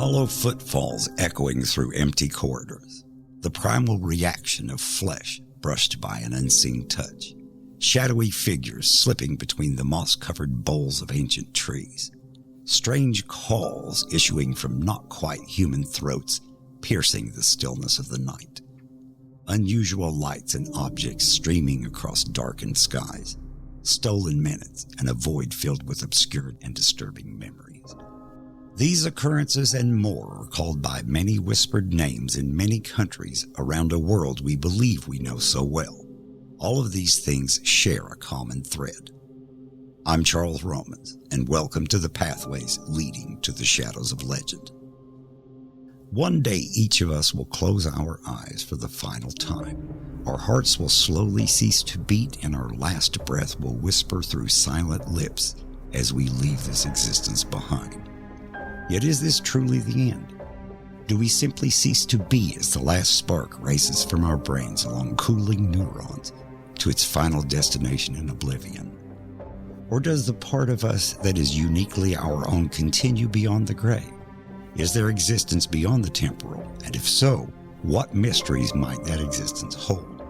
Hollow footfalls echoing through empty corridors. The primal reaction of flesh brushed by an unseen touch. Shadowy figures slipping between the moss-covered boles of ancient trees. Strange calls issuing from not quite human throats, piercing the stillness of the night. Unusual lights and objects streaming across darkened skies. Stolen minutes and a void filled with obscure and disturbing memories. These occurrences and more are called by many whispered names in many countries around a world we believe we know so well. All of these things share a common thread. I'm Charles Romans, and welcome to the pathways leading to the shadows of legend. One day each of us will close our eyes for the final time. Our hearts will slowly cease to beat, and our last breath will whisper through silent lips as we leave this existence behind. Yet is this truly the end? Do we simply cease to be as the last spark races from our brains along cooling neurons to its final destination in oblivion? Or does the part of us that is uniquely our own continue beyond the grave? Is there existence beyond the temporal? And if so, what mysteries might that existence hold?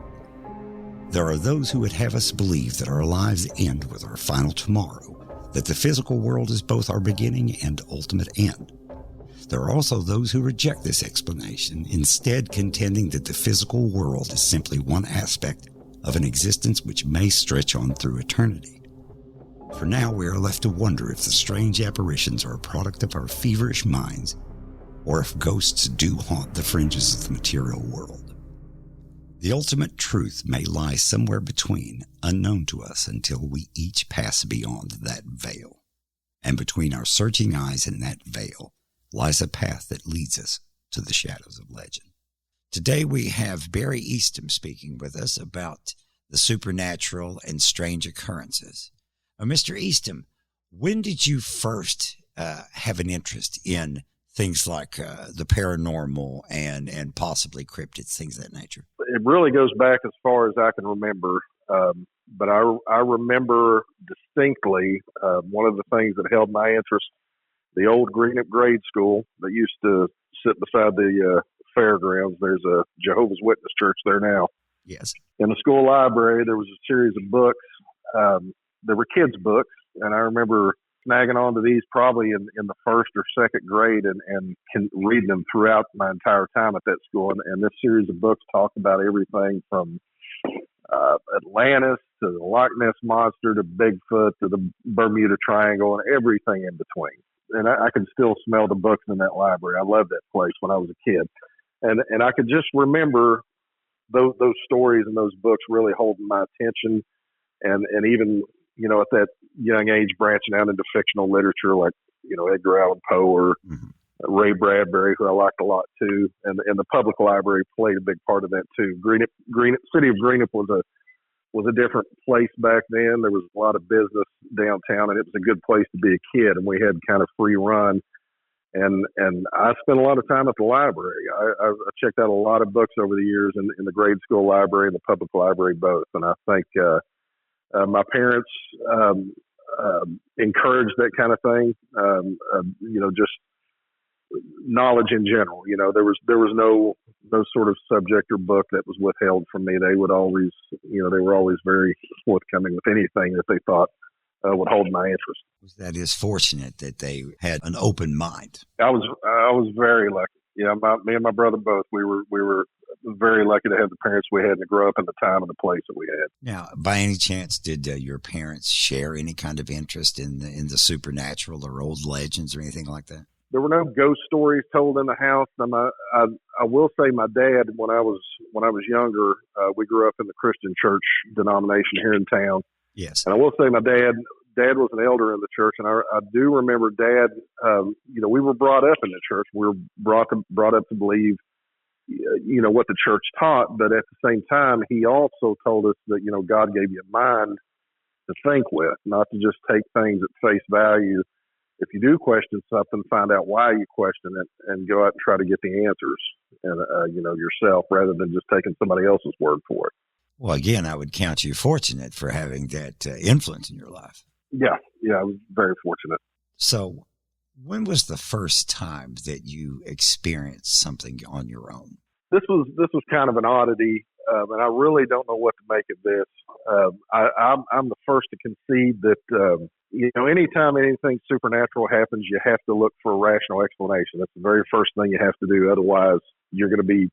There are those who would have us believe that our lives end with our final tomorrow, that the physical world is both our beginning and ultimate end. There are also those who reject this explanation, instead contending that the physical world is simply one aspect of an existence which may stretch on through eternity. For now, we are left to wonder if the strange apparitions are a product of our feverish minds, or if ghosts do haunt the fringes of the material world. The ultimate truth may lie somewhere between, unknown to us until we each pass beyond that veil. And between our searching eyes and that veil lies a path that leads us to the shadows of legend. Today we have Barry Eastham speaking with us about the supernatural and strange occurrences. Mr. Eastham, when did you first have an interest in things like the paranormal and possibly cryptids, things of that nature? It really goes back as far as I can remember, but I remember distinctly one of the things that held my interest, the old Greenup grade school that used to sit beside the fairgrounds. There's a Jehovah's Witness church there now. Yes. In the school library, there was a series of books. There were kids' books, and I remember snagging onto these probably in the first or second grade and reading them throughout my entire time at that school. And this series of books talked about everything from Atlantis to the Loch Ness Monster to Bigfoot to the Bermuda Triangle and everything in between. And I could still smell the books in that library. I loved that place when I was a kid. And I could just remember those stories and those books really holding my attention. And even, at that young age, branching out into fictional literature like, Edgar Allan Poe or Ray Bradbury, who I liked a lot too. And the public library played a big part of that too. City of Greenup was a different place back then. There was a lot of business downtown, and it was a good place to be a kid. And we had kind of free run. And I spent a lot of time at the library. I checked out a lot of books over the years in the grade school library and the public library both. And I think my parents encouraged that kind of thing. Just knowledge in general. There was no sort of subject or book that was withheld from me. They would always, they were always very forthcoming with anything that they thought would hold my interest. That is fortunate that they had an open mind. I was very lucky. Yeah, me and my brother both. We were very lucky to have the parents we had and to grow up in the time and the place that we had. Now, by any chance, did your parents share any kind of interest in the supernatural or old legends or anything like that? There were no ghost stories told in the house. I will say my dad, when I was younger, we grew up in the Christian church denomination here in town. Yes. And I will say my dad was an elder in the church, and I do remember Dad. We were brought up in the church. We were brought up to believe, what the church taught. But at the same time, he also told us that God gave you a mind to think with, not to just take things at face value. If you do question something, find out why you question it, and go out and try to get the answers, and yourself, rather than just taking somebody else's word for it. Well, again, I would count you fortunate for having that influence in your life. Yeah, I was very fortunate. So When was the first time that you experienced something on your own? This was kind of an oddity, and I really don't know what to make of this. I'm the first to concede that anytime anything supernatural happens, you have to look for a rational explanation. That's the very first thing you have to do. Otherwise, you're going to be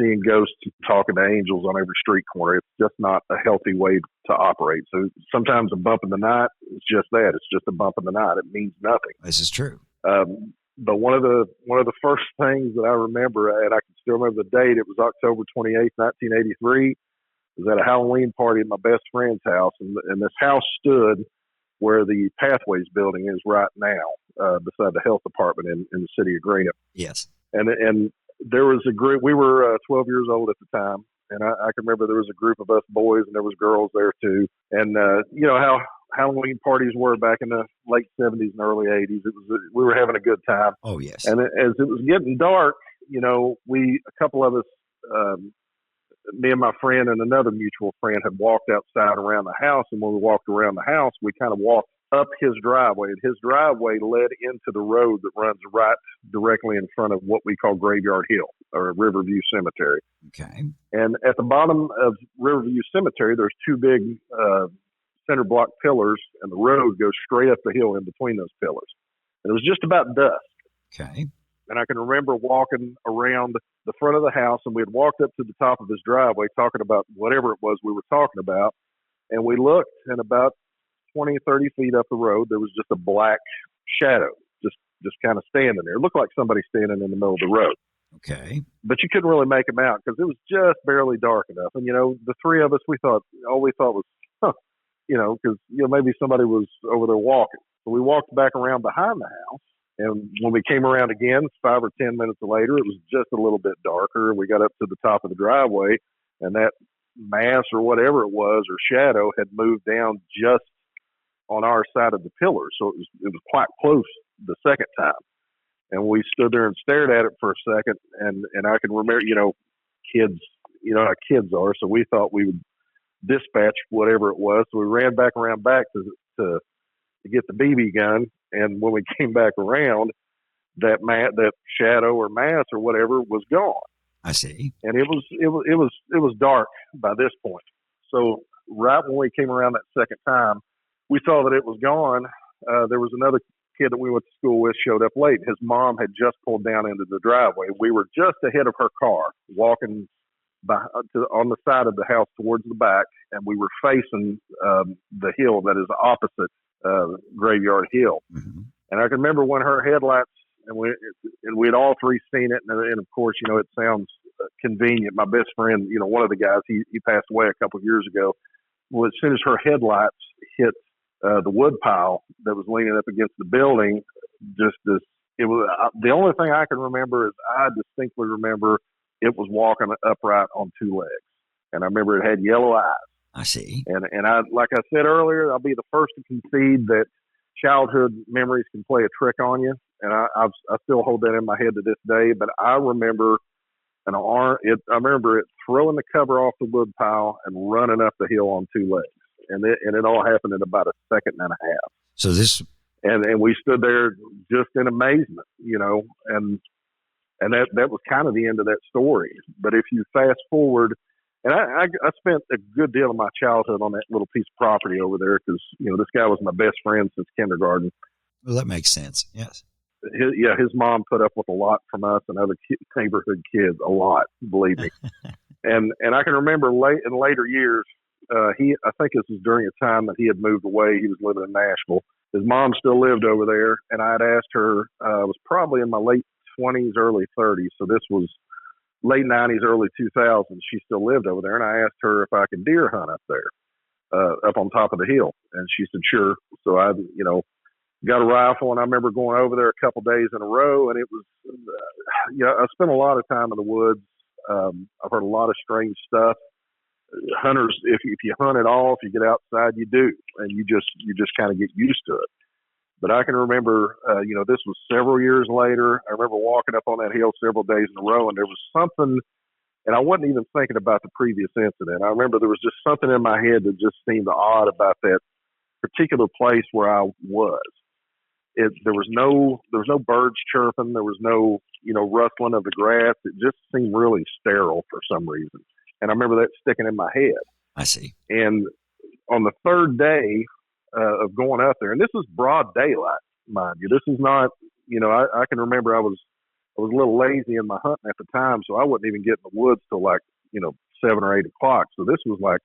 seeing ghosts, talking to angels on every street corner. It's just not a healthy way to operate. So sometimes a bump in the night is just that. It's just a bump in the night. It means nothing. This is true. But one of the first things that I remember, and I can still remember the date, it was October 28th, 1983. It was at a Halloween party at my best friend's house. And this house stood where the Pathways building is right now, beside the health department in the city of Greenup. Yes. And there was a group. We were 12 years old at the time, and I can remember there was a group of us boys, and there was girls there too. And you know how Halloween parties were back in the late 70s and early 80s. We were having a good time. Oh yes. And as it was getting dark, a couple of us, me and my friend and another mutual friend, had walked outside around the house. And when we walked around the house, we kind of walked up his driveway, and his driveway led into the road that runs right directly in front of what we call Graveyard Hill, or Riverview Cemetery. Okay. And at the bottom of Riverview Cemetery, there's two big center block pillars, and the road goes straight up the hill in between those pillars. And it was just about dusk. Okay. And I can remember walking around the front of the house, and we had walked up to the top of his driveway talking about whatever it was we were talking about. And we looked, and about 20, 30 feet up the road, there was just a black shadow, just kind of standing there. It looked like somebody standing in the middle of the road. Okay. But you couldn't really make him out because it was just barely dark enough. And, the three of us, all we thought was, because, maybe somebody was over there walking. So we walked back around behind the house. And when we came around again, 5 or 10 minutes later, it was just a little bit darker. We got up to the top of the driveway, and that mass or whatever it was, or shadow, had moved down just on our side of the pillar. So it was quite close the second time. And we stood there and stared at it for a second. And I can remember, kids, how kids are. So we thought we would dispatch whatever it was. So we ran back around back to get the BB gun. And when we came back around, that shadow or mass or whatever was gone. I see. And it was dark by this point. So right when we came around that second time, we saw that it was gone. There was another kid that we went to school with showed up late. His mom had just pulled down into the driveway. We were just ahead of her car, walking on the side of the house towards the back, and we were facing the hill that is opposite Graveyard Hill. Mm-hmm. And I can remember when her headlights, and we had all three seen it, and of course, it sounds convenient. My best friend, one of the guys, he passed away a couple of years ago. Well, as soon as her headlights hit the wood pile that was leaning up against the building, it was the only thing I can remember is I distinctly remember it was walking upright on two legs, and I remember it had yellow eyes. I see. And I, like I said earlier, I'll be the first to concede that childhood memories can play a trick on you, and I still hold that in my head to this day. But I remember I remember it throwing the cover off the wood pile and running up the hill on two legs. And it all happened in about a second and a half. So this, and we stood there just in amazement, and that was kind of the end of that story. But if you fast forward, and I spent a good deal of my childhood on that little piece of property over there because, this guy was my best friend since kindergarten. Well, that makes sense. Yes. His mom put up with a lot from us and other neighborhood kids, a lot, believe me. and I can remember in later years, I think this was during a time that he had moved away. He was living in Nashville. His mom still lived over there, and I had asked her, I was probably in my late 20s, early 30s, so this was late 90s, early 2000s. She still lived over there, and I asked her if I could deer hunt up there, up on top of the hill, and she said, sure. So I, got a rifle, and I remember going over there a couple days in a row, and it was, I spent a lot of time in the woods. I've heard a lot of strange stuff. Hunters, if you hunt at all, if you get outside, you do, and you just kind of get used to it. But I can remember, this was several years later. I remember walking up on that hill several days in a row, and there was something, and I wasn't even thinking about the previous incident. I remember there was just something in my head that just seemed odd about that particular place where I was. There was no birds chirping. There was no, rustling of the grass. It just seemed really sterile for some reason. And I remember that sticking in my head. I see. And on the third day of going up there, and this was broad daylight, mind you. This is not, I can remember I was a little lazy in my hunting at the time, so I wouldn't even get in the woods till like, 7 or 8 o'clock. So this was like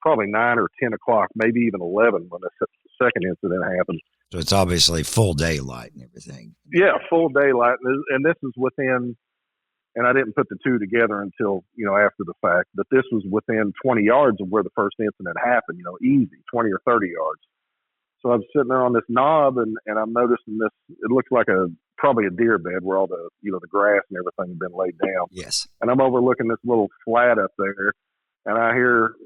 probably 9 or 10 o'clock, maybe even 11 when the second incident happened. So it's obviously full daylight and everything. Yeah, full daylight. And this is within, and I didn't put the two together until, after the fact, but this was within 20 yards of where the first incident happened, easy, 20 or 30 yards. So I'm sitting there on this knob and I'm noticing this, it looks like probably a deer bed where all the, the grass and everything had been laid down. Yes. And I'm overlooking this little flat up there and I hear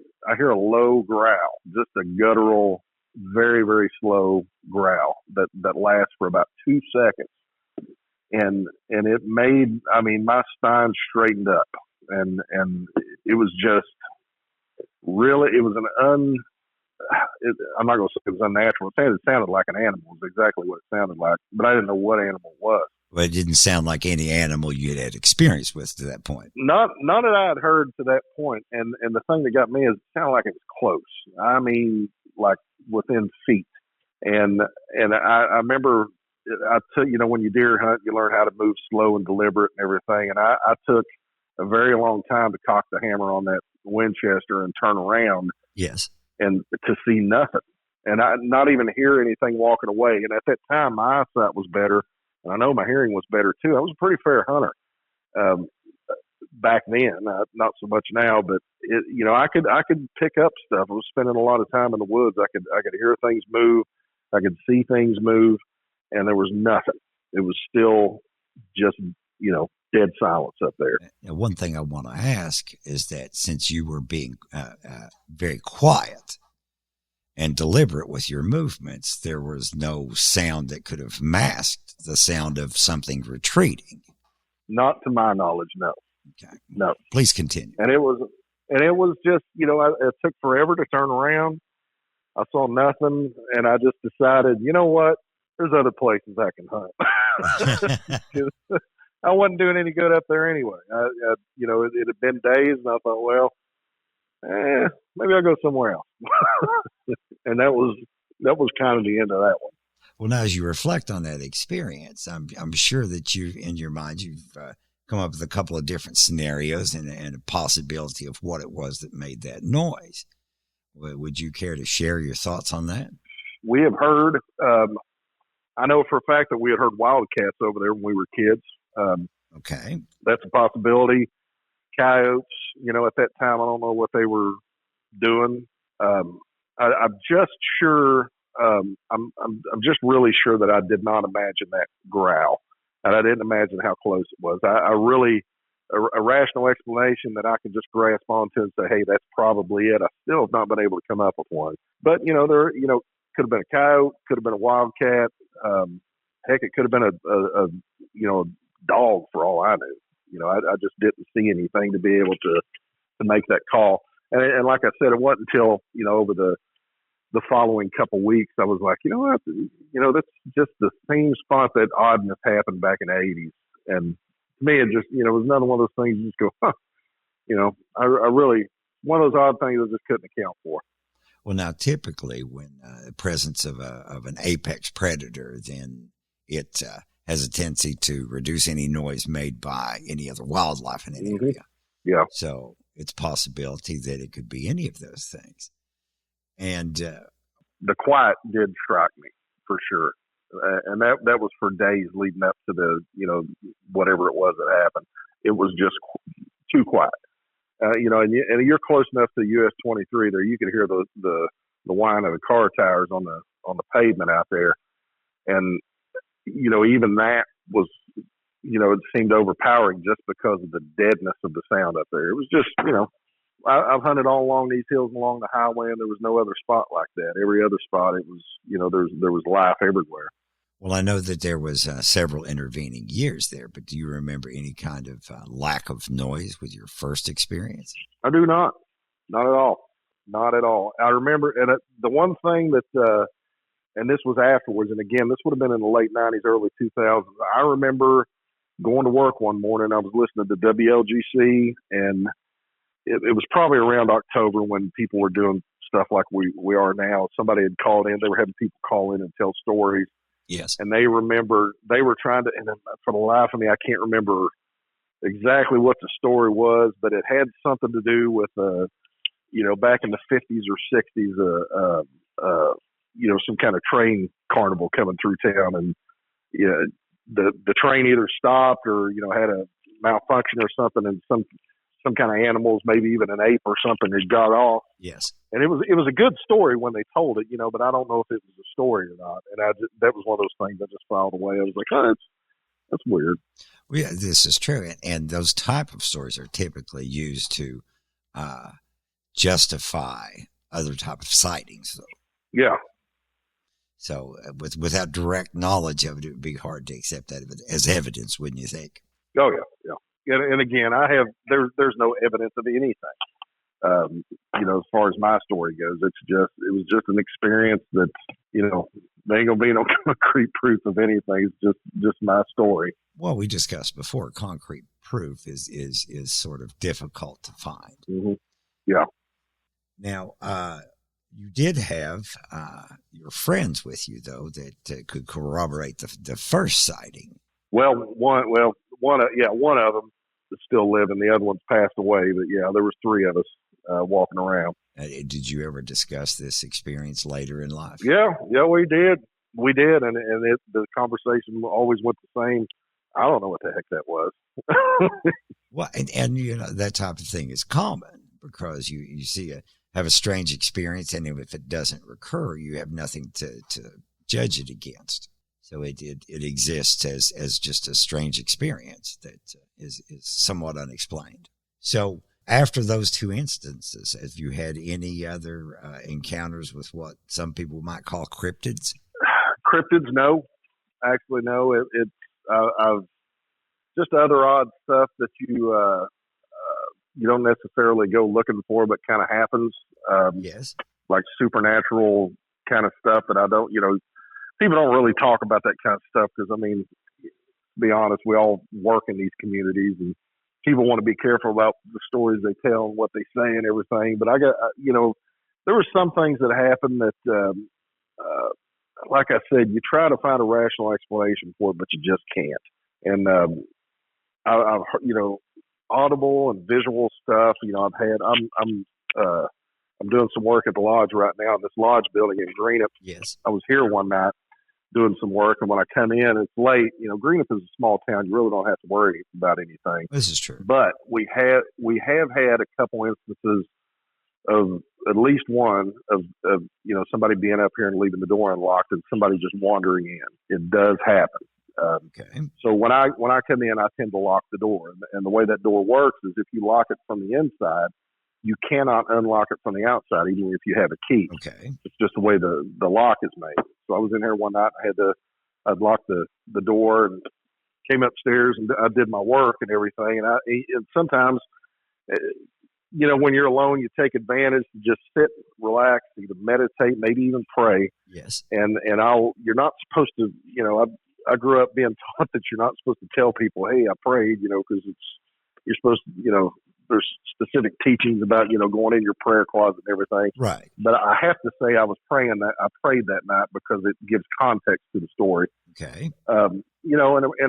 a low growl, just a guttural, very, very slow growl that lasts for about 2 seconds. And it made, my spine straightened up and it was just really, it was I'm not going to say it was unnatural. It sounded like an animal is exactly what it sounded like, but I didn't know what animal it was. Well, it didn't sound like any animal you had experience with to that point. Not that I had heard to that point. And the thing that got me is it sounded like it was close. Like within feet. And I remember I took, when you deer hunt, you learn how to move slow and deliberate and everything. And I took a very long time to cock the hammer on that Winchester and turn around. Yes. And to see nothing. And I not even hear anything walking away. And at that time, my eyesight was better. And I know my hearing was better too. I was a pretty fair hunter back then, not so much now, but I could pick up stuff. I was spending a lot of time in the woods. I could hear things move. I could see things move, and there was nothing. It was still just, dead silence up there. Now, one thing I want to ask is that since you were being very quiet and deliberate with your movements, there was no sound that could have masked the sound of something retreating. Not to my knowledge, no. Okay. No. Please continue. And it was just, it took forever to turn around. I saw nothing, and I just decided, you know what? There's other places I can hunt. I wasn't doing any good up there anyway. It had been days, and I thought, well, maybe I'll go somewhere else. And that was kind of the end of that one. Well, now as you reflect on that experience, I'm sure that in your mind you've come up with a couple of different scenarios and a possibility of what it was that made that noise. Would you care to share your thoughts on that? We have heard, I know for a fact that we had heard wildcats over there when we were kids. Okay. That's a possibility. Coyotes, at that time, I don't know what they were doing. I'm just sure, I'm just really sure that I did not imagine that growl. And I didn't imagine how close it was. I really, a rational explanation that I can just grasp onto and say, hey, that's probably it. I still have not been able to come up with one. But, there, could have been a coyote, could have been a wildcat. Heck, it could have been a dog for all I knew. I just didn't see anything to be able to make that call. And like I said, it wasn't until, over the following couple weeks, I was like, what? That's just the same spot that oddness happened back in the 80s. And to me, it just, it was another one of those things you just go, I really, one of those odd things I just couldn't account for. Well, now, typically when the presence of an apex predator, then it has a tendency to reduce any noise made by any other wildlife in an area. Yeah. So it's a possibility that it could be any of those things. And the quiet did strike me for sure. And that was for days leading up to the, whatever it was that happened. It was just too quiet. And you're close enough to US 23 there. You could hear the whine of the car tires on the pavement out there. And, even that was, it seemed overpowering just because of the deadness of the sound up there. It was just, I've hunted all along these hills and along the highway, and there was no other spot like that. Every other spot, it was, there was life everywhere. Well, I know that there was several intervening years there, but do you remember any kind of lack of noise with your first experience? I do not. Not at all. Not at all. I remember, and the one thing that and this was afterwards. And again, this would have been in the late 90s, early 2000s. I remember going to work one morning. I was listening to WLGC, and it was probably around October when people were doing stuff like we are now. Somebody had called in. They were having people call in and tell stories. Yes. And they were trying to, and for the life of me, I can't remember exactly what the story was, but it had something to do with, back in the 50s or 60s, some kind of train carnival coming through town, and the train either stopped or had a malfunction or something, and some kind of animals, maybe even an ape or something, had got off. Yes. And it was a good story when they told it, but I don't know if it was a story or not. And that was one of those things I just filed away. I was like, oh, that's weird. Well, yeah, this is true, and those type of stories are typically used to justify other type of sightings, though. Yeah. So without direct knowledge of it, it would be hard to accept that as evidence, wouldn't you think? Oh yeah, yeah. And again, there's no evidence of anything. As far as my story goes, it was just an experience that there ain't gonna be no concrete proof of anything. It's just my story. Well, we discussed before, concrete proof is sort of difficult to find. Mm-hmm. Yeah. Now, you did have your friends with you, though, that could corroborate the first sighting. Well, one of them is still living. The other one's passed away. But yeah, there was three of us walking around. Did you ever discuss this experience later in life? Yeah, we did, and the conversation always went the same. I don't know what the heck that was. Well, and that type of thing is common because you have a strange experience, and if it doesn't recur, you have nothing to judge it against. So it exists as just a strange experience that is somewhat unexplained. So after those two instances, have you had any other encounters with what some people might call cryptids? Cryptids, no. Actually, no. I've just other odd stuff that you don't necessarily go looking for, but kind of happens. Yes. Like supernatural kind of stuff that I don't, people don't really talk about that kind of stuff because, to be honest, we all work in these communities and people want to be careful about the stories they tell and what they say and everything. But I got, there were some things that happened that, like I said, you try to find a rational explanation for it, but you just can't. And I've audible and visual stuff. I'm doing some work at the lodge right now in this lodge building in Greenup. Yes. I was here one night doing some work, and when I come in, it's late. Greenup is a small town. You really don't have to worry about anything. This is true. But we have had a couple instances of at least one of somebody being up here and leaving the door unlocked and somebody just wandering in. It does happen. Okay. So when I come in, I tend to lock the door, and the way that door works is if you lock it from the inside, you cannot unlock it from the outside, even if you have a key. Okay. It's just the way the lock is made. So I was in here one night. I'd locked the door and came upstairs and I did my work and everything. And sometimes, when you're alone, you take advantage to just sit, relax, either meditate, maybe even pray. Yes. And you're not supposed to, I grew up being taught that you're not supposed to tell people, hey, I prayed, because you're supposed to, there's specific teachings about, going in your prayer closet and everything. Right. But I have to say I prayed that night because it gives context to the story. Okay. And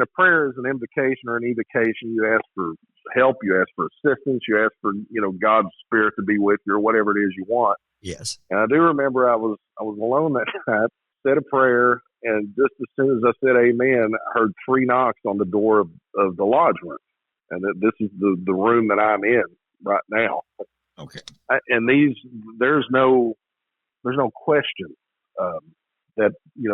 a prayer is an invocation or an evocation. You ask for help, you ask for assistance, you ask for, God's spirit to be with you or whatever it is you want. Yes. And I do remember I was alone that night, said a prayer, and just as soon as I said amen, I heard 3 knocks on the door of the lodge room. And this is the room that I'm in right now. Okay. And there's no question that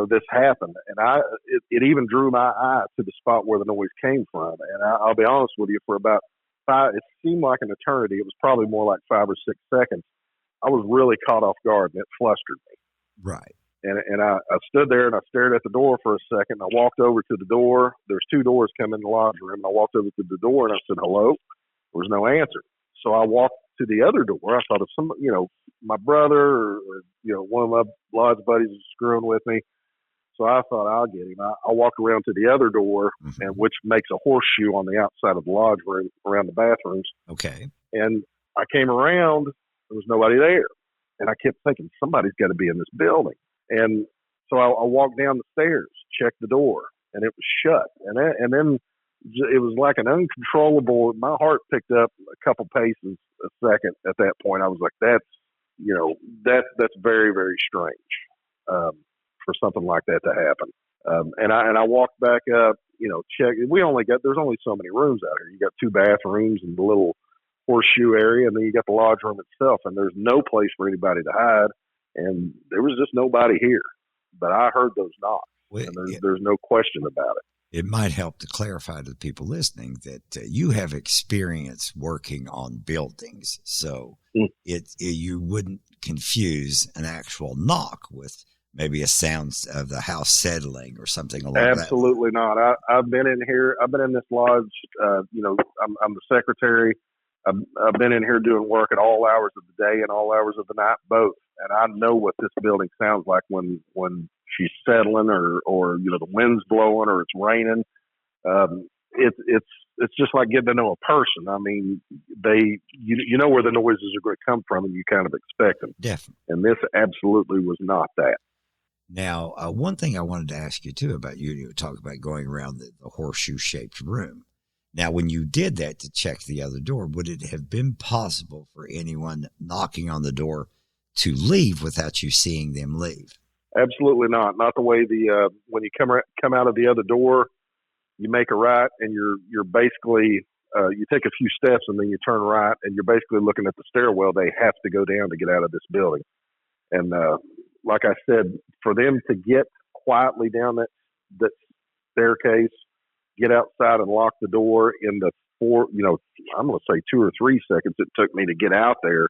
this happened. And it even drew my eye to the spot where the noise came from. And I'll be honest with you, for about 5, it seemed like an eternity. It was probably more like 5 or 6 seconds. I was really caught off guard, and it flustered me. Right. And I stood there and I stared at the door for a second. I walked over to the door. There's 2 doors coming in the lodge room. I walked over to the door and I said, hello. There was no answer. So I walked to the other door. I thought if my brother or one of my lodge buddies is screwing with me. So I thought I'll get him. I walked around to the other door, and which makes a horseshoe on the outside of the lodge room around the bathrooms. Okay. And I came around, there was nobody there. And I kept thinking, somebody's got to be in this building. And so I walked down the stairs, checked the door, and it was shut. And then it was like an uncontrollable, my heart picked up a couple paces a second at that point. I was like, that's very, very strange for something like that to happen. And I walked back up, checked. There's only so many rooms out here. You got 2 bathrooms and the little horseshoe area, and then you got the lodge room itself, and there's no place for anybody to hide, and there was just nobody here. But I heard those knocks, and there's no question about it. It might help to clarify to the people listening that you have experience working on buildings, so you wouldn't confuse an actual knock with maybe a sound of the house settling or something along that. Absolutely not. I've been in here. I've been in this lodge. I'm the secretary. I've been in here doing work at all hours of the day and all hours of the night, both. And I know what this building sounds like when she's settling or the wind's blowing or it's raining. It's just like getting to know a person. I mean, you know where the noises are going to come from, and you kind of expect them. Definitely. And this absolutely was not that. Now, one thing I wanted to ask you too about you talk about going around the horseshoe-shaped room. Now, when you did that to check the other door, would it have been possible for anyone knocking on the door to leave without you seeing them leave? Absolutely not. Not the way when you come out of the other door, you make a right, and you're basically you take a few steps and then you turn right, and you're basically looking at the stairwell they have to go down to get out of this building. And like I said, for them to get quietly down that staircase, get outside and lock the door in the I'm going to say 2 or 3 seconds it took me to get out there,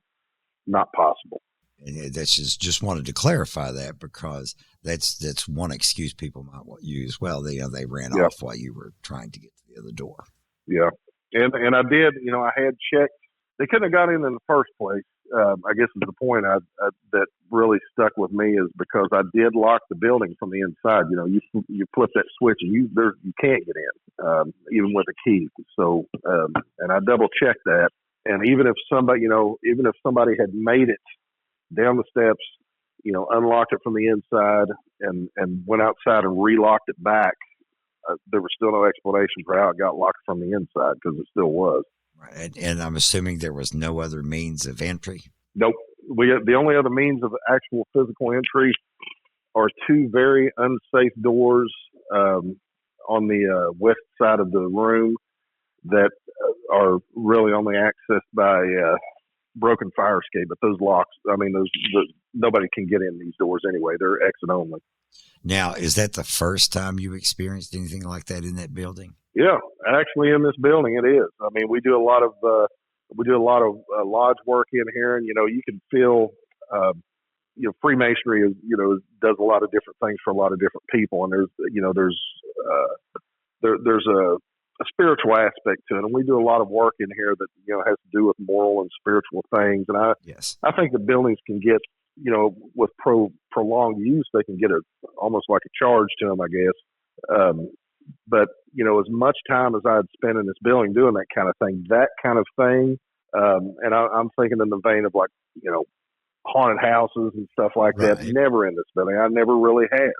not possible. And that's just wanted to clarify that, because that's one excuse people might use. Well, they ran off while you were trying to get to the other door. Yeah. And I did, I had checked. They couldn't have got in the first place. I guess is the point that really stuck with me, is because I did lock the building from the inside. You flip that switch and you can't get in, even with a key. So, and I double checked that. And even if somebody had made it down the steps, unlocked it from the inside and went outside and relocked it back, there was still no explanation for how it got locked from the inside, because it still was. Right. And I'm assuming there was no other means of entry? Nope. The only other means of actual physical entry are 2 very unsafe doors on the west side of the room that are really only accessed by broken fire escape. But those locks, nobody can get in these doors anyway. They're exit only. Now, is that the first time you experienced anything like that in that building? Yeah, actually, in this building, it is. I mean, we do a lot of lodge work in here, and you can feel, Freemasonry is does a lot of different things for a lot of different people, and there's a spiritual aspect to it, and we do a lot of work in here that has to do with moral and spiritual things, and I think the buildings can get with prolonged use, they can get almost like a charge to them, I guess. But as much time as I'd spent in this building doing that kind of thing, and I'm thinking in the vein of like haunted houses and stuff like that. Never in this building. I never really had.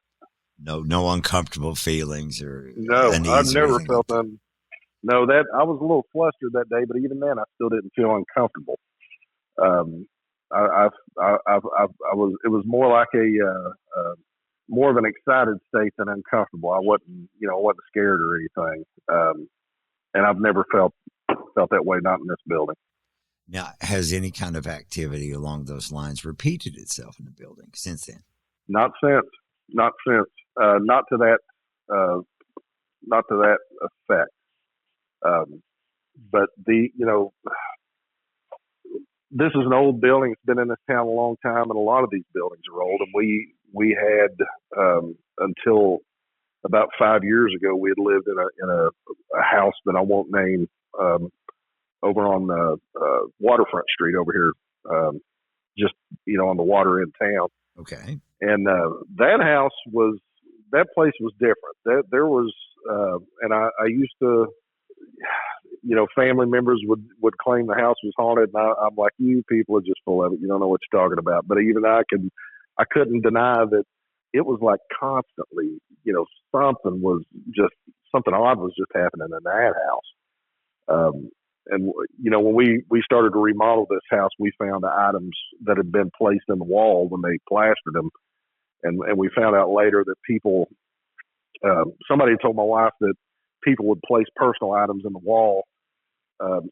No uncomfortable feelings or no. I've never felt none. No, that I was a little flustered that day, but even then, I still didn't feel uncomfortable. I was. It was more like more of an excited state than uncomfortable. I wasn't scared or anything. And I've never felt that way, not in this building. Now, has any kind of activity along those lines repeated itself in the building since then? Not since. Not to that effect. But this is an old building. It's been in this town a long time, and a lot of these buildings are old. And we had until about 5 years ago, we had lived in a house that I won't name over on Waterfront Street over here, just, on the water in town. Okay. And that place was different. There was, and I used to, family members would claim the house was haunted, and I'm like, you people are just full of it. You don't know what you're talking about. But even I couldn't deny that it was like constantly, something odd was just happening in that house. And when we started to remodel this house, we found items that had been placed in the wall when they plastered them, and we found out later that people, somebody told my wife that people would place personal items in the wall, and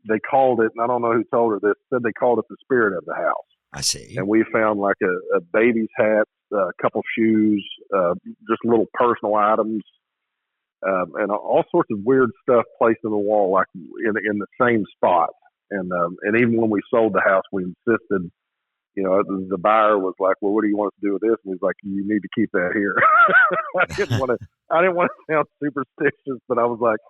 they called it, and I don't know who told her this, said they called it the spirit of the house. I see. And we found like a baby's hat, a couple shoes, just little personal items, and all sorts of weird stuff placed in the wall, like in the same spot. And even when we sold the house, we insisted, the buyer was like, well, what do you want us to do with this? And he's like, you need to keep that here. I didn't want to sound superstitious, but I was like,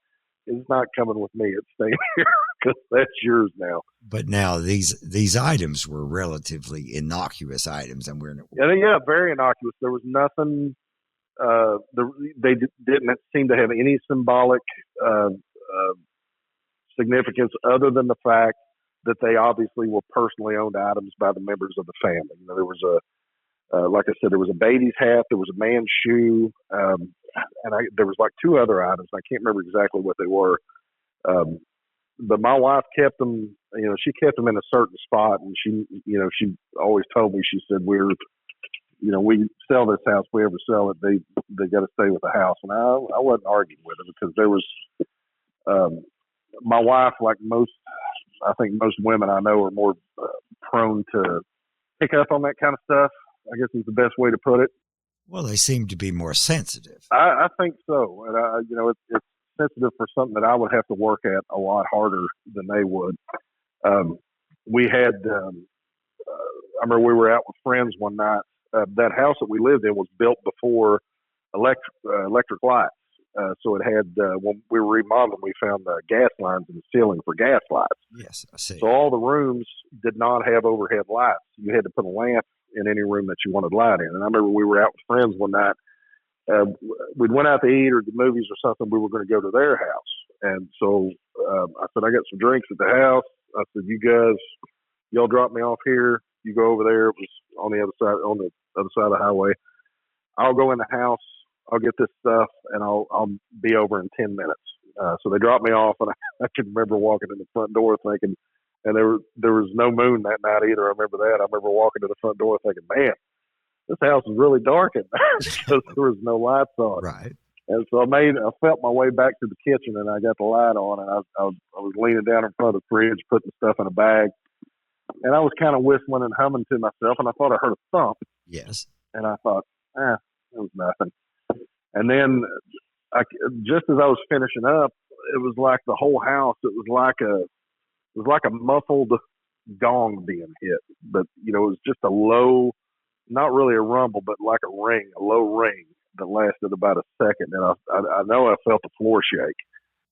it's not coming with me. It's staying here because that's yours now. But now these items were relatively innocuous items, and very innocuous. There was nothing. They didn't seem to have any symbolic significance other than the fact that they obviously were personally owned items by the members of the family. There was like I said, there was a baby's hat, there was a man's shoe, and there was like two other items. I can't remember exactly what they were. But my wife kept them, she kept them in a certain spot, and she always told me, she said, we sell this house, if we ever sell it, they got to stay with the house. And I wasn't arguing with her because there was, my wife, like I think most women I know are more prone to pick up on that kind of stuff, I guess is the best way to put it. Well, they seem to be more sensitive. I think so. And it's sensitive for something that I would have to work at a lot harder than they would. We had, I remember we were out with friends one night. That house that we lived in was built before electric lights. So it had, when we were remodeling, we found gas lines in the ceiling for gas lights. Yes, I see. So all the rooms did not have overhead lights. You had to put a lamp in any room that you wanted light in. And I remember we were out with friends one night. We'd went out to eat or the movies or something. We were going to go to their house. And so I said, I got some drinks at the house. I said, y'all drop me off here. You go over there. It was on the other side of the highway. I'll go in the house. I'll get this stuff and I'll be over in 10 minutes. So they dropped me off, and I can remember walking in the front door thinking, and there was no moon that night either. I remember that. I remember walking to the front door thinking, man, this house is really dark at night because there was no lights on. Right. And so I felt my way back to the kitchen, and I got the light on, and I was leaning down in front of the fridge, putting stuff in a bag, and I was kind of whistling and humming to myself, and I thought I heard a thump. Yes. And I thought, it was nothing. And then just as I was finishing up, it was like the whole house, it was like a muffled gong being hit. But, it was just a low, not really a rumble, but like a low ring that lasted about a second. And I know I felt the floor shake.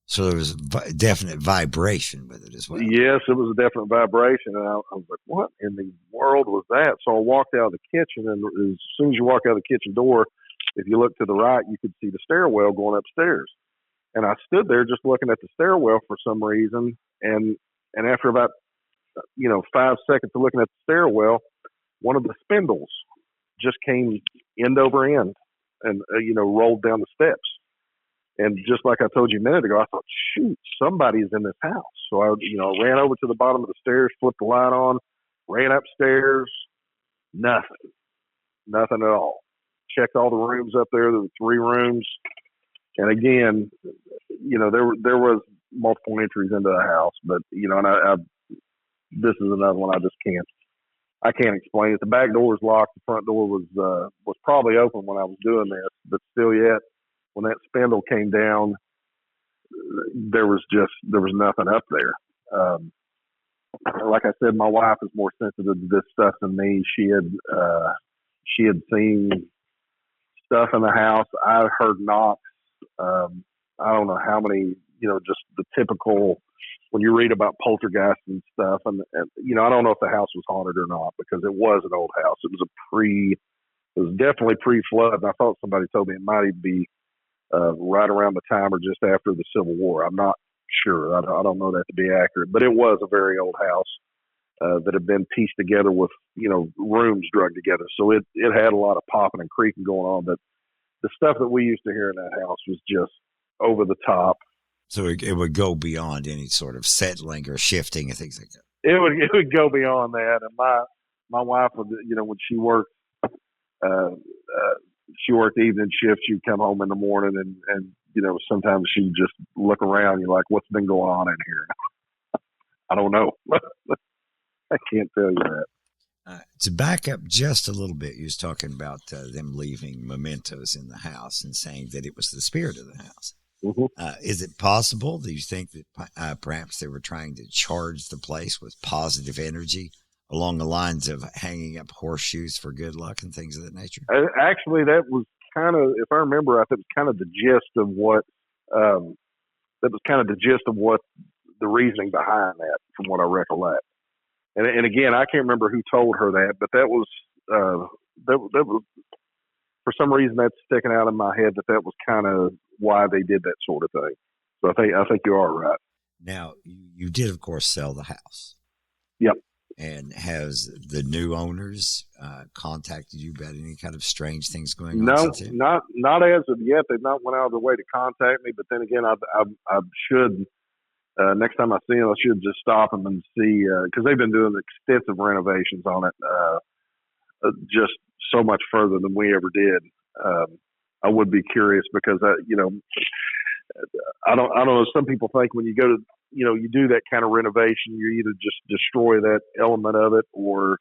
So there was definite vibration with it as well. Yes, it was a definite vibration. And I was like, what in the world was that? So I walked out of the kitchen, and as soon as you walk out of the kitchen door, if you look to the right, you could see the stairwell going upstairs. And I stood there just looking at the stairwell for some reason. And after about, 5 seconds of looking at the stairwell, one of the spindles just came end over end and, rolled down the steps. And just like I told you a minute ago, I thought, shoot, somebody's in this house. So I ran over to the bottom of the stairs, flipped the light on, ran upstairs, nothing at all. Checked all the rooms up there. There were 3 rooms. And again, there was multiple entries into the house, but, and this is another one I can't explain it. The back door was locked. The front door was probably open when I was doing this, but still yet, when that spindle came down, there was nothing up there. Like I said, my wife is more sensitive to this stuff than me. She had seen stuff in the house. I heard knocks. I don't know how many just the typical, when you read about poltergeists and stuff, and I don't know if the house was haunted or not, because it was an old house. It was definitely pre-flood, and I thought somebody told me it might even be right around the time or just after the Civil War. I'm not sure. I don't know that to be accurate, but it was a very old house that had been pieced together with, rooms drug together. So it had a lot of popping and creaking going on, but the stuff that we used to hear in that house was just over the top. So it would go beyond any sort of settling or shifting and things like that. It would go beyond that. And my wife would, when she worked, she worked evening shift. She'd come home in the morning and sometimes she'd just look around. You're like, what's been going on in here? I don't know. I can't tell you that. To back up just a little bit, you was talking about them leaving mementos in the house and saying that it was the spirit of the house. Mm-hmm. Is it possible? Do you think that perhaps they were trying to charge the place with positive energy along the lines of hanging up horseshoes for good luck and things of that nature? Actually, that was kind of, if I remember, I think it was kind of the gist of what the reasoning behind that, from what I recollect. And again, I can't remember who told her that, but that was for some reason that's sticking out in my head that was kind of why they did that sort of thing. So I think you are right. Now, you did, of course, sell the house. Yep. And has the new owners contacted you about any kind of strange things going on? No, not as of yet. They've not went out of their way to contact me. But then again, I should. Next time I see them, I should just stop them and see, because they've been doing extensive renovations on it, just so much further than we ever did. I would be curious because I don't know. Some people think when you go to, you do that kind of renovation, you either just destroy that element of it, or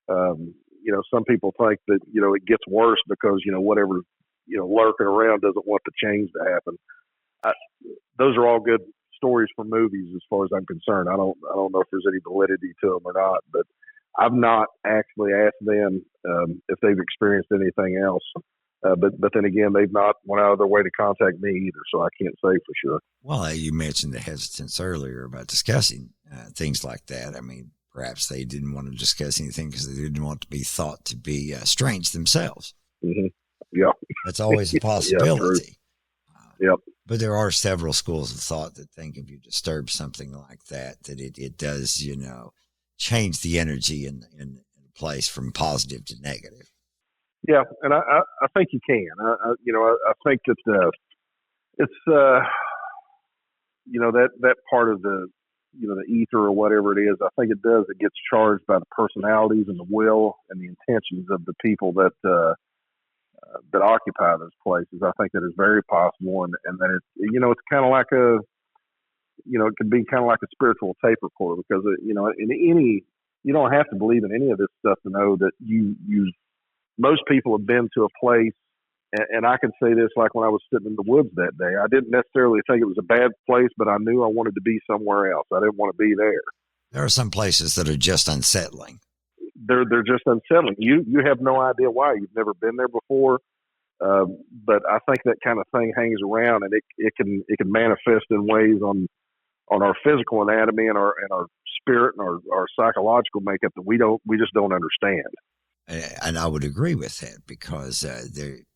some people think that it gets worse because whatever lurking around doesn't want the change to happen. Those are all good stories from movies as far as I'm concerned. I don't know if there's any validity to them or not, but I've not actually asked them if they've experienced anything else. But then again, they've not went out of their way to contact me either, so I can't say for sure. Well, you mentioned the hesitance earlier about discussing things like that. I mean, perhaps they didn't want to discuss anything because they didn't want to be thought to be strange themselves. Mm-hmm. Yeah. That's always a possibility. Yep. But there are several schools of thought that think if you disturb something like that it does, change the energy in a place from positive to negative. Yeah, and I think you can. I think that it's that part of the the ether or whatever it is. I think it does. It gets charged by the personalities and the will and the intentions of the people that occupy those places. I think that is very possible, and that it's kind of like it can be kind of like a spiritual tape recorder, because you don't have to believe in any of this stuff to know that most people have been to a place, and I can say this, like when I was sitting in the woods that day, I didn't necessarily think it was a bad place, but I knew I wanted to be somewhere else. I didn't want to be there. There are some places that are just unsettling. They're just unsettling. You have no idea why. You've never been there before, but I think that kind of thing hangs around, and it can manifest in ways on our physical anatomy and our spirit and our psychological makeup that we just don't understand. And I would agree with that, because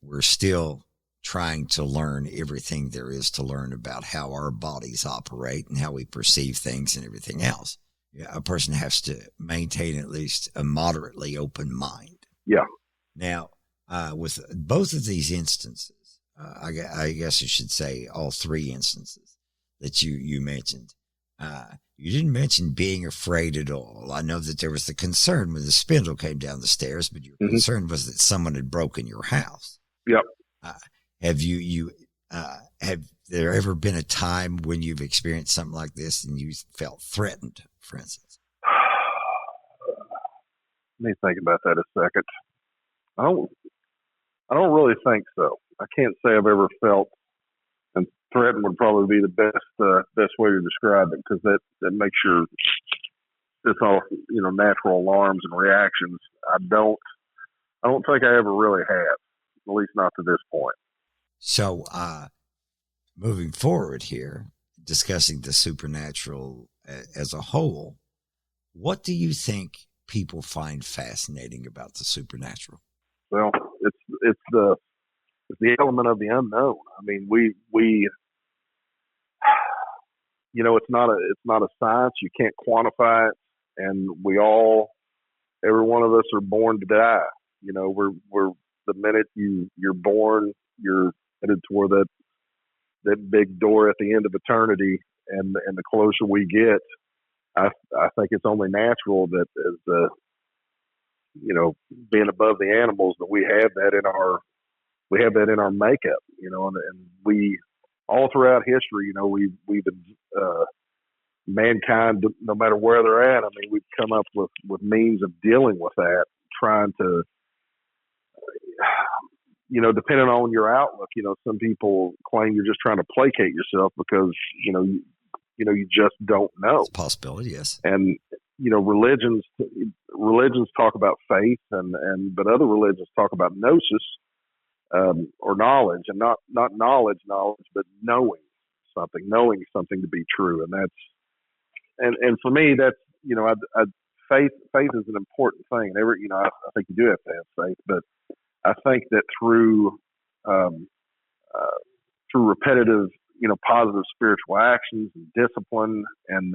we're still trying to learn everything there is to learn about how our bodies operate and how we perceive things and everything else. Yeah, a person has to maintain at least a moderately open mind. Yeah. Now, with both of these instances, I guess I should say all three instances that you mentioned, you didn't mention being afraid at all. I know that there was the concern when the spindle came down the stairs, but your concern was that someone had broken your house. Yep. Have there ever been a time when you've experienced something like this and you felt threatened, for instance? Let me think about that a second. I don't really think so. I can't say I've ever felt, and threatened would probably be the best way to describe it, because that makes it's all natural alarms and reactions. I don't think I ever really have, at least not to this point. So, moving forward here, discussing the supernatural as a whole, what do you think people find fascinating about the supernatural? Well, it's the element of the unknown. I mean, we it's not a science. You can't quantify it, and every one of us are born to die. We're the minute you're born, you're headed toward that big door at the end of eternity, and the closer we get, I think it's only natural that as being above the animals, that we have that in our makeup, and we all throughout history, we've been mankind, no matter where they're at. I mean, we've come up with means of dealing with that, trying to, depending on your outlook, some people claim you're just trying to placate yourself because, you just don't know. It's a possibility, yes. And, religions talk about faith but other religions talk about gnosis, or knowledge, and not knowledge, but knowing something to be true. And and for me, that's, faith is an important thing. I think you do have to have faith, but I think that through repetitive, positive spiritual actions and discipline and,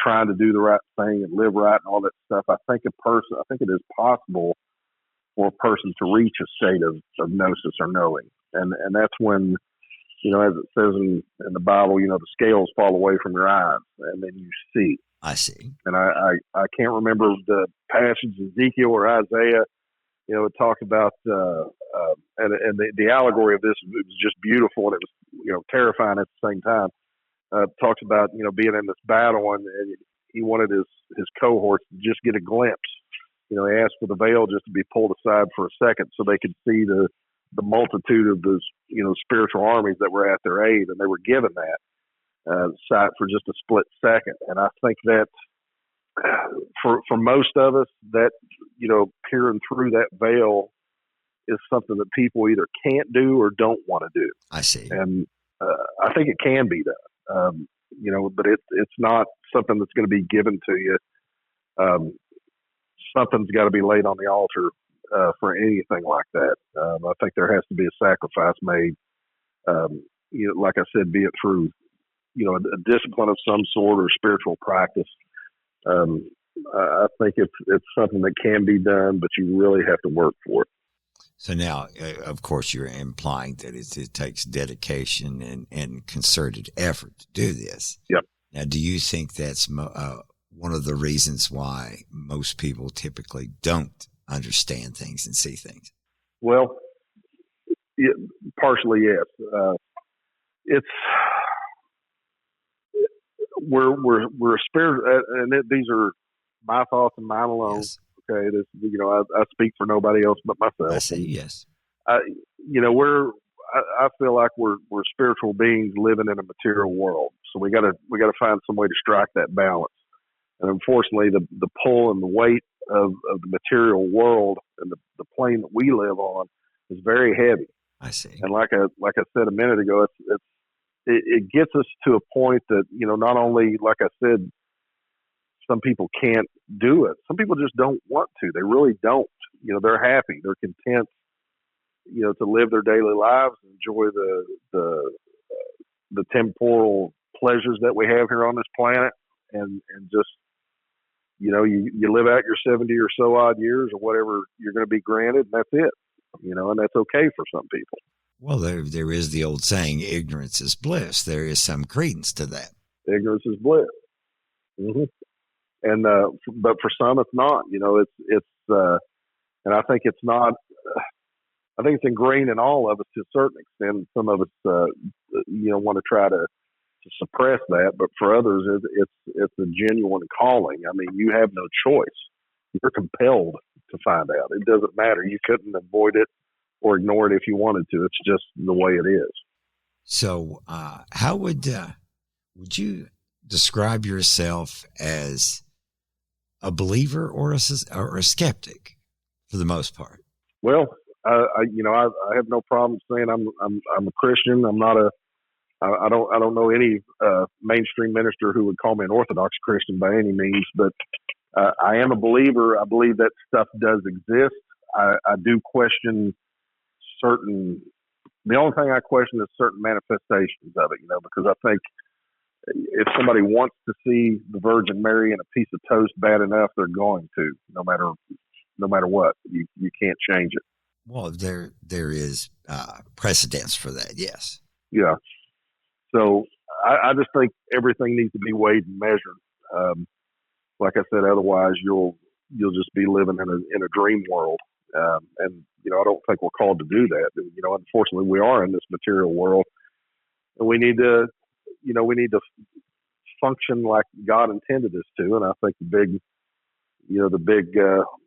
trying to do the right thing and live right and all that stuff, I think it is possible for a person to reach a state of gnosis or knowing. And that's when, as it says in the Bible, the scales fall away from your eyes and then you see. I see. And I can't remember the passage in Ezekiel or Isaiah. It talked about, and the allegory of this, it was just beautiful, and it was, terrifying at the same time. Talks about, being in this battle, and he wanted his cohorts to just get a glimpse. He asked for the veil just to be pulled aside for a second so they could see the multitude of those, spiritual armies that were at their aid, and they were given that sight for just a split second. And I think that for most of us, that, peering through that veil is something that people either can't do or don't want to do. I see. And I think it can be done, but it's not something that's going to be given to you. Something's got to be laid on the altar for anything like that. I think there has to be a sacrifice made, like I said, be it through, a discipline of some sort or spiritual practice. I think it's something that can be done, but you really have to work for it. So now, of course, you're implying that it takes dedication and concerted effort to do this. Yep. Now, do you think that's one of the reasons why most people typically don't understand things and see things? Well, partially, yes. It's we're a spirit, and these are my thoughts and mine alone. Yes. Okay, this, I speak for nobody else but myself. I see. Yes. I feel like we're spiritual beings living in a material world. So we got to find some way to strike that balance. And unfortunately, the pull and the weight of the material world and the plane that we live on is very heavy. I see. And like I said a minute ago, it gets us to a point that, not only, like I said, some people can't do it. Some people just don't want to. They really don't. They're happy. They're content, to live their daily lives, enjoy the temporal pleasures that we have here on this planet, and just, you live out your 70 or so odd years or whatever you're going to be granted, and that's it. And that's okay for some people. Well, there is the old saying, ignorance is bliss. There is some credence to that. Ignorance is bliss. Mm-hmm. And, but for some, it's not, and I think it's not, I think it's ingrained in all of us to a certain extent. Some of us, want to try to suppress that, but for others, it's a genuine calling. I mean, you have no choice. You're compelled to find out. It doesn't matter. You couldn't avoid it or ignore it if you wanted to. It's just the way it is. So, how would you describe yourself as a believer or a skeptic, for the most part? Well, I have no problem saying I'm a Christian. I'm not a I don't know any mainstream minister who would call me an Orthodox Christian by any means, but I am a believer. I believe that stuff does exist. I do question certain. The only thing I question is certain manifestations of it, because I think if somebody wants to see the Virgin Mary in a piece of toast bad enough, they're going to, no matter what. You can't change it. Well, there is precedence for that. Yes. Yeah. So I just think everything needs to be weighed and measured. Like I said, otherwise you'll just be living in a dream world. And I don't think we're called to do that. And, unfortunately, we are in this material world, and we need to function like God intended us to. And I think the big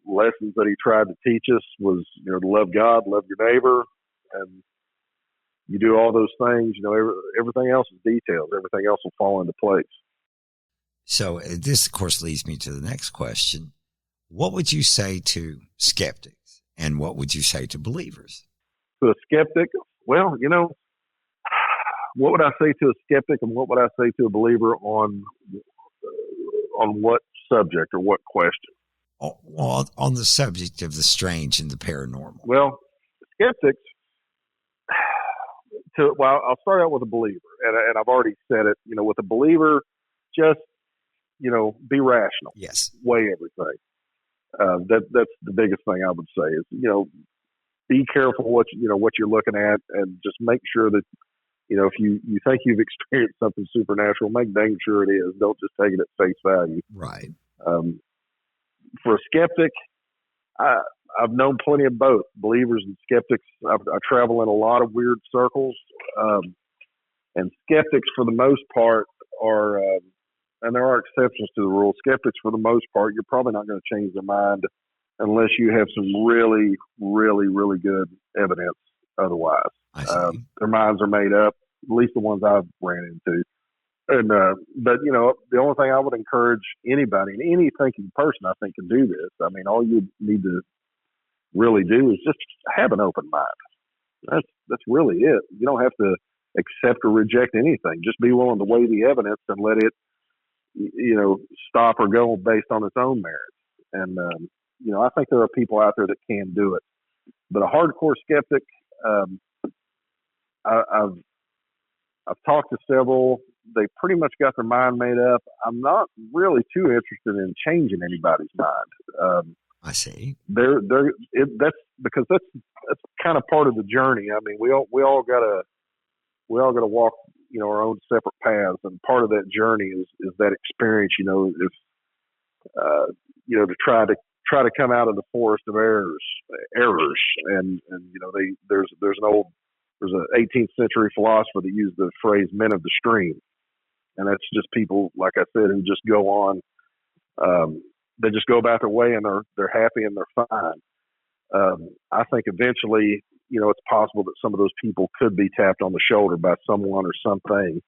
lessons that He tried to teach us was, to love God, love your neighbor, and you do all those things. Everything else is details. Everything else will fall into place. So this, of course, leads me to the next question. What would you say to skeptics, and what would you say to believers? To a skeptic, well, what would I say to a skeptic, and what would I say to a believer on what subject or what question? Well, on the subject of the strange and the paranormal. Well, skeptics. I'll start out with a believer, and I've already said it. With a believer, just be rational. Yes. Weigh everything. That's the biggest thing I would say is, be careful what you're looking at, and just make sure that, if you think you've experienced something supernatural, make dang sure it is. Don't just take it at face value. Right. For a skeptic, I've known plenty of both believers and skeptics. I travel in a lot of weird circles, and skeptics for the most part are, and there are exceptions to the rule. Skeptics, for the most part, you're probably not going to change their mind unless you have some really, really, really good evidence otherwise. I see. Their minds are made up, at least the ones I've ran into. And but the only thing I would encourage anybody, and any thinking person, I think, can do this. I mean, all you need to really do is just have an open mind. That's really it. You don't have to accept or reject anything. Just be willing to weigh the evidence and let it stop or go based on its own merit. And, I think there are people out there that can do it. But a hardcore skeptic, I've talked to several. They pretty much got their mind made up. I'm not really too interested in changing anybody's mind. I see. That's because that's kind of part of the journey. I mean, we all gotta walk, our own separate paths, and part of that journey is that experience. If to try to come out of the forest of errors, and there's an 18th century philosopher that used the phrase "men of the stream," and that's just people, like I said, who just go on. They just go about their way, and they're happy and they're fine. I think eventually, it's possible that some of those people could be tapped on the shoulder by someone or something.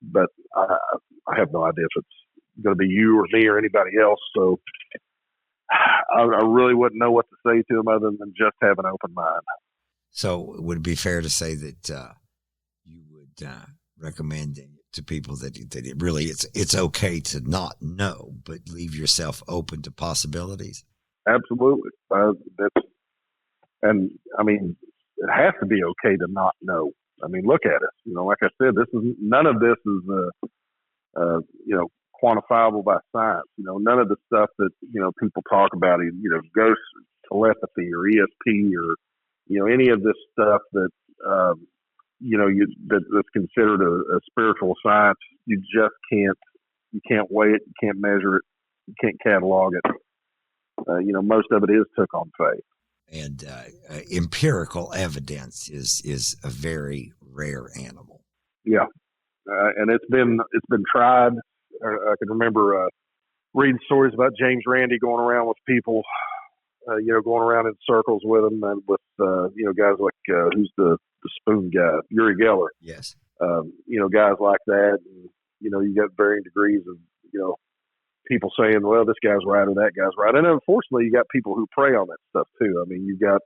But I have no idea if it's going to be you or me or anybody else. So I really wouldn't know what to say to them other than just have an open mind. So would it be fair to say that you would recommend to people that it really it's okay to not know, but leave yourself open to possibilities? Absolutely. And I mean, it has to be okay to not know. I mean, look at us. Like I said, none of this is quantifiable by science. None of the stuff that people talk about, ghost telepathy or ESP or any of this stuff that that's considered a spiritual science. You just can't weigh it, you can't measure it, you can't catalog it. Most of it is took on faith. And empirical evidence is a very rare animal. Yeah, and it's been tried. I can remember reading stories about James Randi going around with people, going around in circles with them, and with guys like who's the spoon guy, Uri Geller. Yes. Guys like that. And, you got varying degrees of people saying, well, this guy's right or that guy's right. And unfortunately, you got people who prey on that stuff too. I mean, you got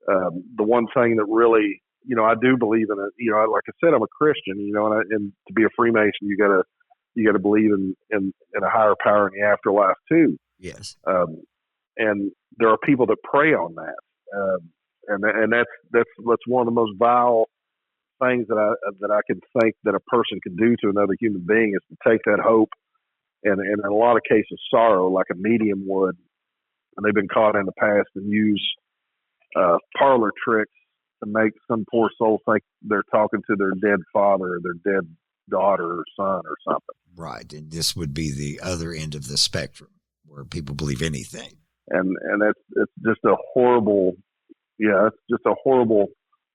the one thing that really I do believe in it. Like I said, I'm a Christian, and to be a Freemason, you gotta believe in a higher power in the afterlife too. Yes. And there are people that prey on that. And that's one of the most vile things that I can think that a person can do to another human being, is to take that hope and in a lot of cases sorrow, like a medium would, and they've been caught in the past, and use parlor tricks to make some poor soul think they're talking to their dead father or their dead daughter or son or something. Right, and this would be the other end of the spectrum, where people believe anything. And it's just a horrible, it's just a horrible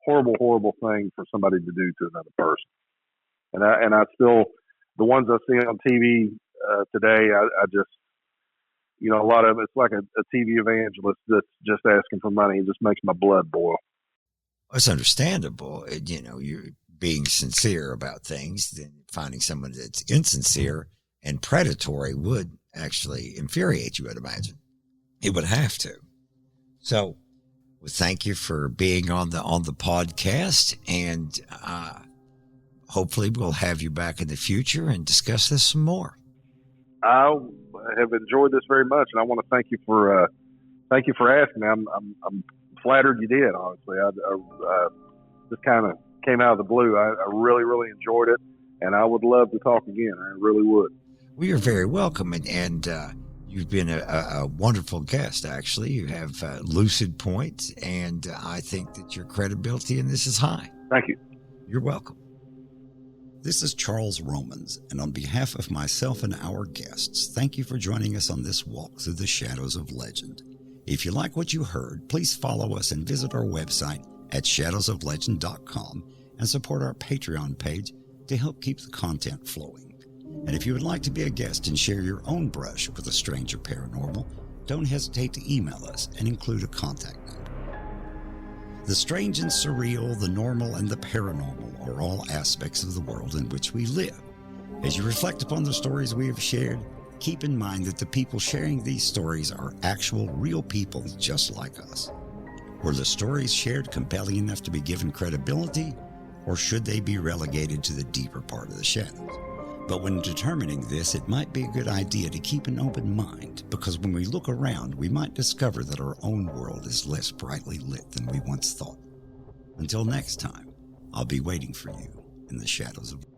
thing for somebody to do to another person. And I still, the ones I see on TV today, I just, a lot of it's like a TV evangelist that's just asking for money. It just makes my blood boil. It's understandable. You're being sincere about things. Then finding someone that's insincere and predatory would actually infuriate you, I'd imagine. It would have to. So, well, thank you for being on the podcast, and hopefully we'll have you back in the future and discuss this some more. I have enjoyed this very much, and I want to thank you for asking me. I'm flattered you did. Honestly, I just kind of came out of the blue. I really, really enjoyed it, and I would love to talk again. I really would. Well, you're very welcome, and you've been a wonderful guest. Actually, you have lucid points, and I think that your credibility in this is high. Thank you. You're welcome. This is Charles Romans, and on behalf of myself and our guests, thank you for joining us on this walk through the shadows of legend. If you like what you heard, please follow us and visit our website at shadowsoflegend.com and support our Patreon page to help keep the content flowing. And if you would like to be a guest and share your own brush with a stranger paranormal, don't hesitate to email us and include a contact number. The strange and surreal, the normal and the paranormal are all aspects of the world in which we live. As you reflect upon the stories we have shared, keep in mind that the people sharing these stories are actual, real people just like us. Were the stories shared compelling enough to be given credibility, or should they be relegated to the deeper part of the shadows? But when determining this, it might be a good idea to keep an open mind, because when we look around, we might discover that our own world is less brightly lit than we once thought. Until next time, I'll be waiting for you in the shadows of